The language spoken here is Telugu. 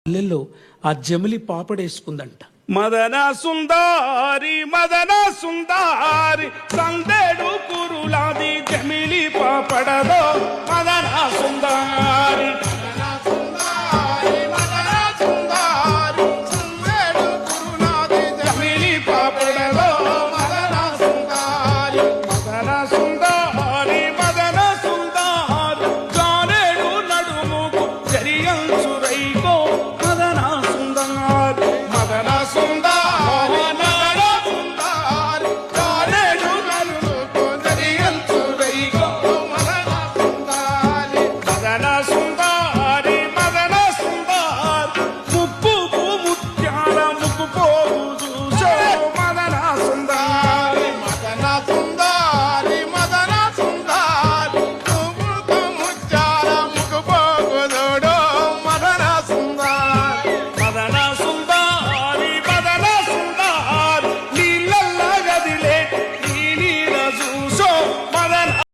పల్లెల్లో ఆ జమిలి పాపడేసుకుందంట. మదన సుందారి సందేడు కురులాది జమిలి పాపడదో మదన సుందారి